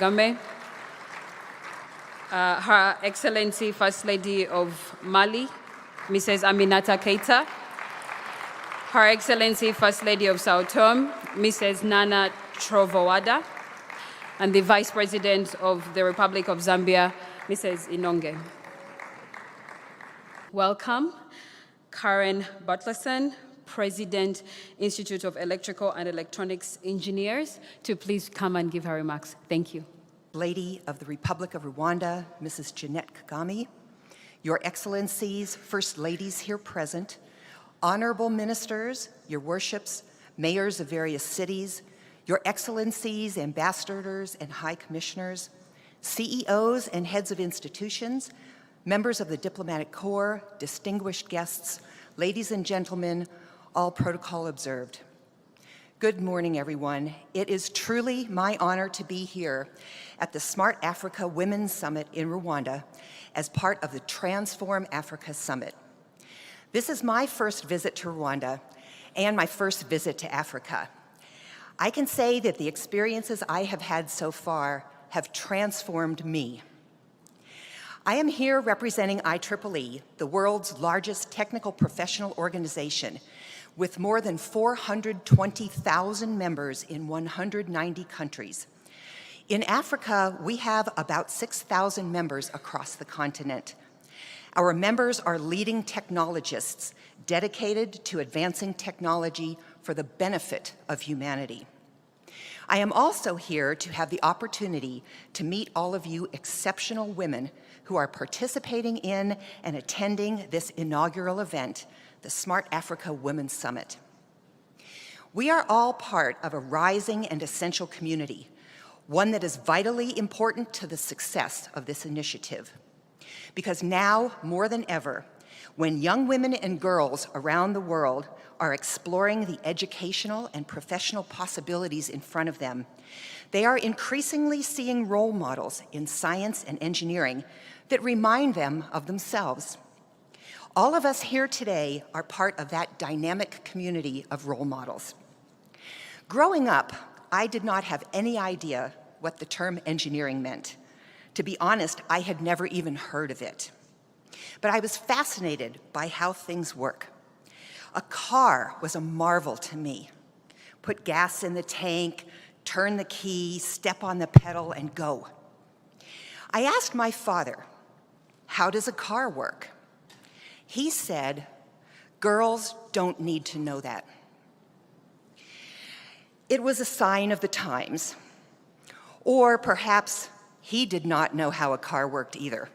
Game, Her Excellency First Lady of Mali, Mrs. Aminata Keita, Her Excellency First Lady of Sao Tome, Mrs. Nana Trovowada, and the Vice President of the Republic of Zambia, Mrs. Inonge. Welcome, Karen Bartleson, President, Institute of Electrical and Electronics Engineers, to please come and give her remarks. Thank you. Lady of the Republic of Rwanda, Mrs. Jeanette Kagame, Your Excellencies, First Ladies here present, Honorable Ministers, Your Worships, Mayors of various cities, Your Excellencies, Ambassadors and High Commissioners, CEOs and heads of institutions, members of the Diplomatic Corps, distinguished guests, ladies and gentlemen, all protocol observed. Good morning, everyone. It is truly my honor to be here at the Smart Africa Women's Summit in Rwanda as part of the Transform Africa Summit. This is my first visit to Rwanda and my first visit to Africa. I can say that the experiences I have had so far have transformed me. I am here representing IEEE, the world's largest technical professional organization, with more than 420,000 members in 190 countries. In Africa, we have about 6,000 members across the continent. Our members are leading technologists dedicated to advancing technology for the benefit of humanity. I am also here to have the opportunity to meet all of you exceptional women who are participating in and attending this inaugural event, the Smart Africa Women's Summit. We are all part of a rising and essential community, one that is vitally important to the success of this initiative. Because now, more than ever, when young women and girls around the world are exploring the educational and professional possibilities in front of them, they are increasingly seeing role models in science and engineering that remind them of themselves. All of us here today are part of that dynamic community of role models. Growing up, I did not have any idea what the term engineering meant. To be honest, I had never even heard of it. But I was fascinated by how things work. A car was a marvel to me. Put gas in the tank, turn the key, step on the pedal, and go. I asked my father, "How does a car work?" He said, "Girls don't need to know that." It was a sign of the times. Or perhaps he did not know how a car worked either.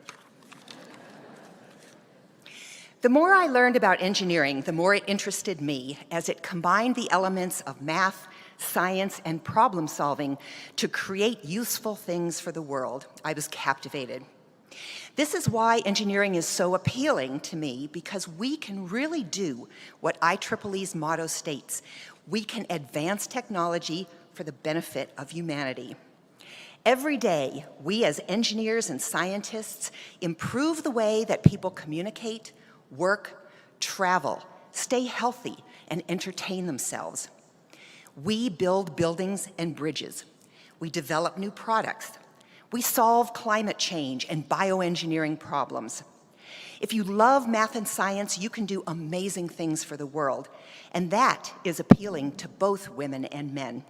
The more I learned about engineering, the more it interested me as it combined the elements of math, science, and problem solving to create useful things for the world. I was captivated. This is why engineering is so appealing to me, because we can really do what IEEE's motto states. We can advance technology for the benefit of humanity. Every day, we as engineers and scientists improve the way that people communicate, work, travel, stay healthy, and entertain themselves. We build buildings and bridges. We develop new products. We solve climate change and bioengineering problems. If you love math and science, you can do amazing things for the world, and that is appealing to both women and men.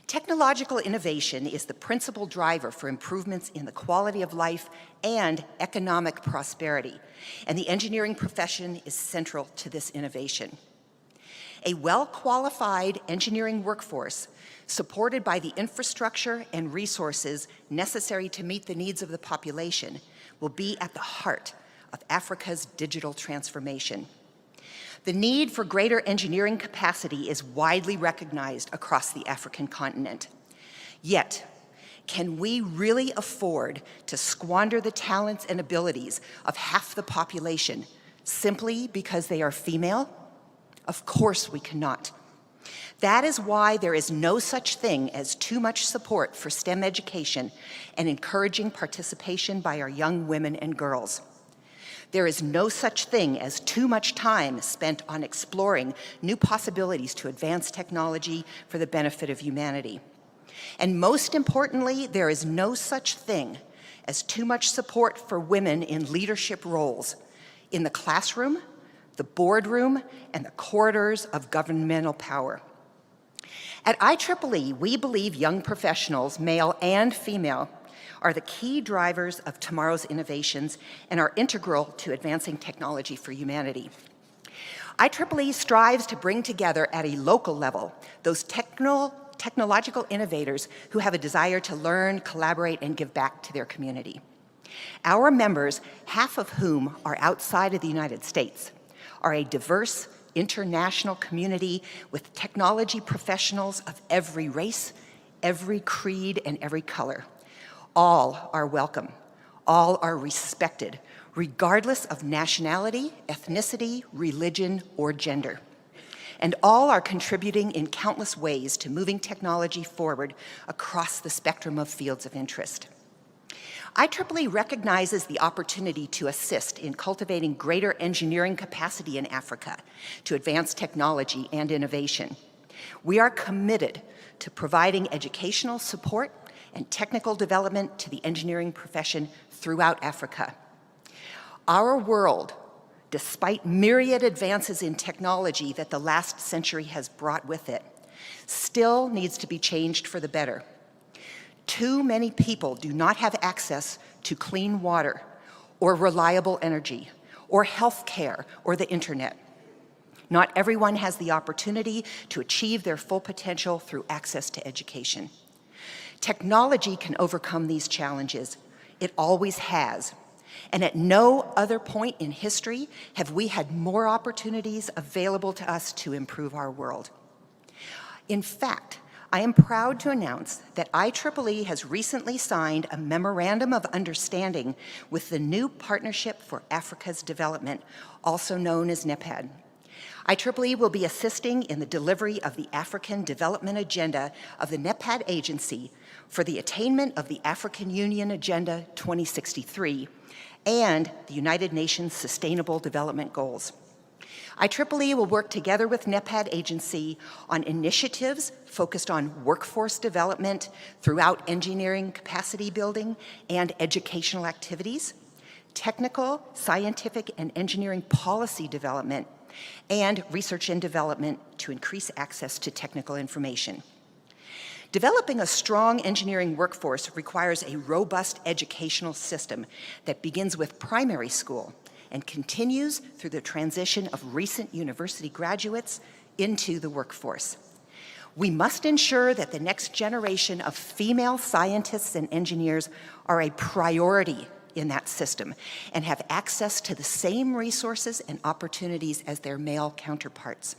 Technological innovation is the principal driver for improvements in the quality of life and economic prosperity, and the engineering profession is central to this innovation. A well-qualified engineering workforce, supported by the infrastructure and resources necessary to meet the needs of the population, will be at the heart of Africa's digital transformation. The need for greater engineering capacity is widely recognized across the African continent. Yet, can we really afford to squander the talents and abilities of half the population simply because they are female? Of course we cannot. That is why there is no such thing as too much support for STEM education and encouraging participation by our young women and girls. There is no such thing as too much time spent on exploring new possibilities to advance technology for the benefit of humanity. And most importantly, there is no such thing as too much support for women in leadership roles in the classroom, the boardroom, and the corridors of governmental power. At IEEE, we believe young professionals, male and female, are the key drivers of tomorrow's innovations and are integral to advancing technology for humanity. IEEE strives to bring together at a local level those technological innovators who have a desire to learn, collaborate, and give back to their community. Our members, half of whom are outside of the United States, are a diverse international community with technology professionals of every race, every creed, and every color. All are welcome. All are respected, regardless of nationality, ethnicity, religion, or gender. And all are contributing in countless ways to moving technology forward across the spectrum of fields of interest. IEEE recognizes the opportunity to assist in cultivating greater engineering capacity in Africa to advance technology and innovation. We are committed to providing educational support and technical development to the engineering profession throughout Africa. Our world, despite myriad advances in technology that the last century has brought with it, still needs to be changed for the better. Too many people do not have access to clean water, or reliable energy, or health care, or the internet. Not everyone has the opportunity to achieve their full potential through access to education. Technology can overcome these challenges. It always has. And at no other point in history have we had more opportunities available to us to improve our world. In fact, I am proud to announce that IEEE has recently signed a Memorandum of Understanding with the new Partnership for Africa's Development, also known as NEPAD. IEEE will be assisting in the delivery of the African Development Agenda of the NEPAD agency for the attainment of the African Union Agenda 2063 and the United Nations Sustainable Development Goals. IEEE will work together with NEPAD agency on initiatives focused on workforce development throughout engineering capacity building and educational activities, technical, scientific, and engineering policy development, and research and development to increase access to technical information. Developing a strong engineering workforce requires a robust educational system that begins with primary school and continues through the transition of recent university graduates into the workforce. We must ensure that the next generation of female scientists and engineers are a priority in that system and have access to the same resources and opportunities as their male counterparts.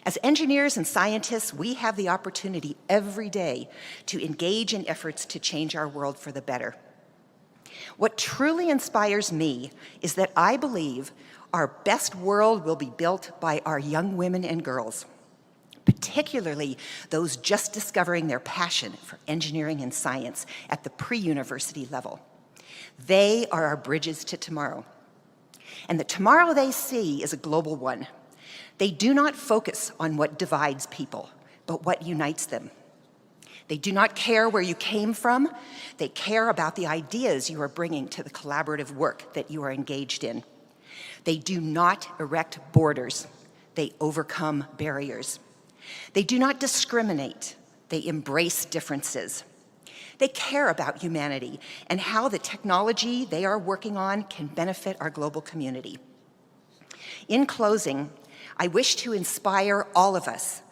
As engineers and scientists, we have the opportunity every day to engage in efforts to change our world for the better. What truly inspires me is that I believe our best world will be built by our young women and girls, particularly those just discovering their passion for engineering and science at the pre-university level. They are our bridges to tomorrow. And the tomorrow they see is a global one. They do not focus on what divides people, but what unites them. They do not care where you came from. They care about the ideas you are bringing to the collaborative work that you are engaged in. They do not erect borders. They overcome barriers. They do not discriminate. They embrace differences. They care about humanity and how the technology they are working on can benefit our global community. In closing, I wish to inspire all of us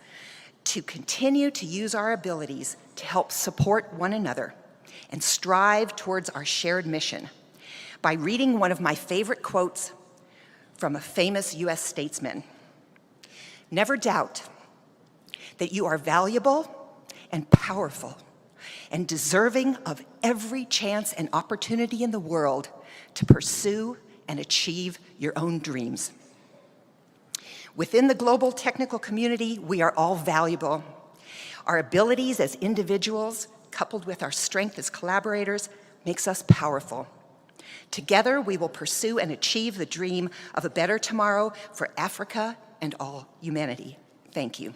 to continue to use our abilities to help support one another and strive towards our shared mission by reading one of my favorite quotes from a famous US statesman. Never doubt that you are valuable and powerful and deserving of every chance and opportunity in the world to pursue and achieve your own dreams. Within the global technical community, we are all valuable. Our abilities as individuals, coupled with our strength as collaborators, makes us powerful. Together, we will pursue and achieve the dream of a better tomorrow for Africa and all humanity. Thank you.